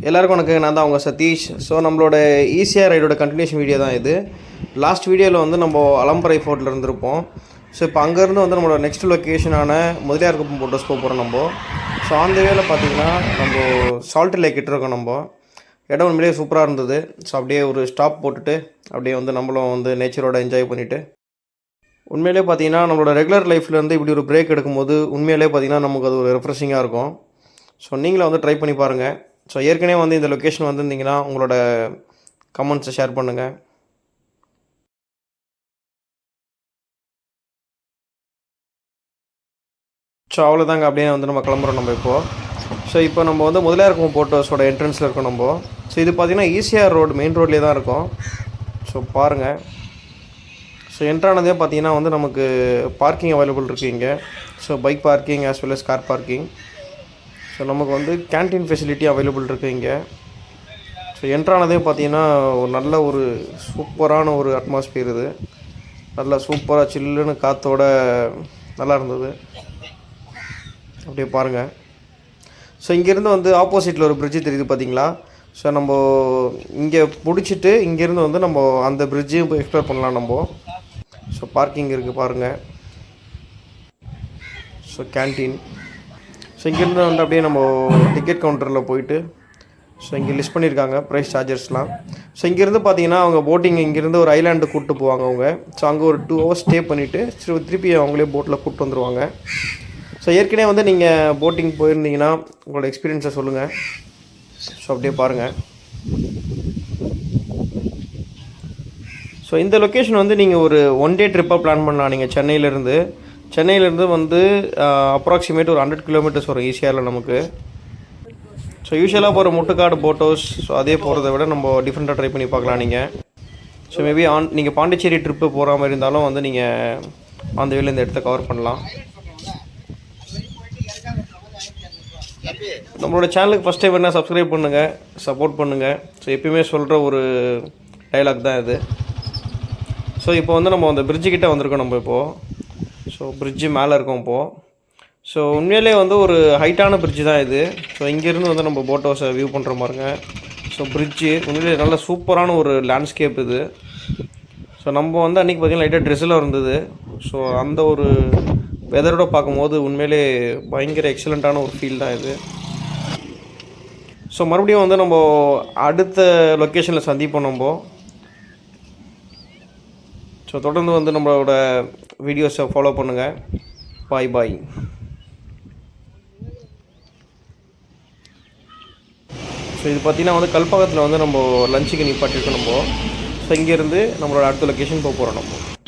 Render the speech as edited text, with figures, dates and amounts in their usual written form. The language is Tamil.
எல்லாருக்கும் வணக்கம். நான் தான் அவங்க சதீஷ். ஸோ நம்மளோட ஈசிஆர் ரைடோட கண்டினியூஷன் வீடியோ தான் இது. லாஸ்ட் வீடியோவில் வந்து நம்ம அலம்பரை ஃபோர்ட்டில் இருந்திருப்போம். ஸோ இப்போ அங்கேருந்து வந்து நம்மளோட நெக்ஸ்ட் லொக்கேஷனான முதலியார் குப்பம் போட்டோஸ் போகிறோம் நம்ம. ஸோ அந்த வேலை பார்த்திங்கன்னா நம்ம சால்ட் லேக் கிட்ட இருக்கோம். நம்ம இடம் உண்மையிலேயே சூப்பராக இருந்தது. ஸோ அப்படியே ஒரு ஸ்டாப் போட்டுட்டு அப்படியே வந்து நம்மளும் வந்து நேச்சரோட என்ஜாய் பண்ணிவிட்டு உண்மையிலே பார்த்திங்கன்னா நம்மளோட ரெகுலர் லைஃப்லேருந்து இப்படி ஒரு பிரேக் எடுக்கும்போது உண்மையிலே பார்த்திங்கன்னா நமக்கு அது ஒரு ரெஃப்ரெஷிங்காக இருக்கும். ஸோ நீங்களும் வந்து ட்ரை பண்ணி பாருங்கள். ஸோ ஏற்கனவே வந்து இந்த லொக்கேஷன் வந்திருந்தீங்கன்னா உங்களோட கமெண்ட்ஸை ஷேர் பண்ணுங்கள். ஸோ அவ்வளோதாங்க, அப்படியே வந்து நம்ம கிளம்புறோம் நம்ம இப்போது. ஸோ இப்போ நம்ம வந்து முதலியார் குப்பம் போட்டோஸோட என்ட்ரன்ஸில் இருக்கோம் நம்ம. ஸோ இது பார்த்திங்கன்னா ஈசிஆர் ரோடு மெயின் ரோட்லேயே தான் இருக்கும். ஸோ பாருங்கள். ஸோ என்ட்ரானதே பார்த்திங்கன்னா வந்து நமக்கு பார்க்கிங் அவைலபிள் இருக்குது இங்கே. So bike parking as well as car parking. So நமக்கு வந்து கேன்டீன் ஃபெசிலிட்டி அவைலபிள் இருக்குது இங்கே. ஸோ என்ட்ரானதே பார்த்திங்கன்னா ஒரு நல்ல ஒரு சூப்பரான ஒரு அட்மாஸ்பியர். இது நல்லா சூப்பராக சில்லுன்னு காற்றோட நல்லா இருந்தது. அப்படியே பாருங்கள். ஸோ இங்கேருந்து வந்து ஆப்போசிட்டில் ஒரு பிரிட்ஜு தெரியுது பார்த்திங்களா. ஸோ நம்ம இங்கே பிடிச்சிட்டு இங்கேருந்து வந்து நம்ம அந்த பிரிட்ஜையும் போய் எக்ஸ்ப்ளோர் பண்ணலாம் நம்ம. ஸோ பார்க்கிங் இருக்குது பாருங்கள். So canteen. ஸோ இங்கேருந்து வந்து அப்படியே நம்ம டிக்கெட் கவுண்டரில் போயிட்டு ஸோ இங்கே லிஸ்ட் பண்ணியிருக்காங்க ப்ரைஸ் சார்ஜர்ஸ்லாம். ஸோ இங்கேருந்து பார்த்தீங்கன்னா அவங்க போட்டிங் இங்கேருந்து ஒரு ஐலாண்டு கூப்பிட்டு போவாங்க அவங்க. ஸோ அங்கே ஒரு 2 hours ஸ்டே பண்ணிவிட்டு திருப்பி அவங்களே போட்டில் கூப்பிட்டு வந்துடுவாங்க. ஸோ ஏற்கனவே வந்து நீங்கள் போட்டிங் போயிருந்தீங்கன்னா உங்களோட எக்ஸ்பீரியன்ஸை சொல்லுங்கள். ஸோ அப்படியே பாருங்கள். ஸோ இந்த லொக்கேஷன் வந்து நீங்கள் ஒரு 1 day ட்ரிப்பாக பிளான் பண்ணலாம். நீங்கள் சென்னையிலேருந்து வந்து அப்ராக்சிமேட் ஒரு 100 kilometers வரும் ஈஸியாரில் நமக்கு. ஸோ யூஸ்வலாக போகிற முட்டுக்காடு போட் ஹவுஸ் ஸோ அதே போகிறத விட நம்ம டிஃப்ரெண்ட்டாக ட்ரை பண்ணி பார்க்கலாம் நீங்கள். ஸோ மேபி நீங்கள் பாண்டிச்சேரி ட்ரிப்பு போகிற மாதிரி இருந்தாலும் வந்து நீங்கள் அந்த வேலை இந்த இடத்த கவர் பண்ணலாம். நம்மளோட சேனலுக்கு ஃபஸ்ட் டைம் என்ன சப்ஸ்கிரைப் பண்ணுங்கள், சப்போர்ட் பண்ணுங்கள். ஸோ எப்பயுமே சொல்கிற ஒரு டைலாக் தான் இது. ஸோ இப்போ வந்து நம்ம அந்த பிரிட்ஜுக்கிட்ட வந்திருக்கோம் நம்ம இப்போது. ஸோ பிரிட்ஜு மேலே இருக்கோம் இப்போது. ஸோ உண்மையிலே வந்து ஒரு ஹைட்டான பிரிட்ஜு தான் இது. ஸோ இங்கேருந்து வந்து நம்ம போட் ஹவுஸை வியூ பண்ணுற மாதிரிங்க. ஸோ பிரிட்ஜு உண்மையிலே நல்ல சூப்பரான ஒரு லேண்ட்ஸ்கேப் இது. ஸோ நம்ம வந்து அன்றைக்கி பார்த்திங்கன்னா லைட்டாக ட்ரெஸ்ஸில் இருந்தது. ஸோ அந்த ஒரு வெதரோட பார்க்கும்போது உண்மையிலே பயங்கர எக்ஸலண்ட்டான ஒரு ஃபீல் தான் இது. ஸோ மறுபடியும் வந்து நம்ம அடுத்த லொக்கேஷனில் சந்திப்போம் நம்ம. ஸோ தொடர்ந்து வந்து நம்மளோட வீடியோஸை ஃபாலோ பண்ணுங்கள். பாய். ஸோ இது பார்த்திங்கன்னா வந்து கல்பாக்கத்தில் வந்து நம்ம லஞ்சுக்கு நிப்பாட்டிருக்கோம் நம்ம. ஸோ இங்கேருந்து நம்மளோட அடுத்த லொக்கேஷன் போக போகிறோம் நம்ம.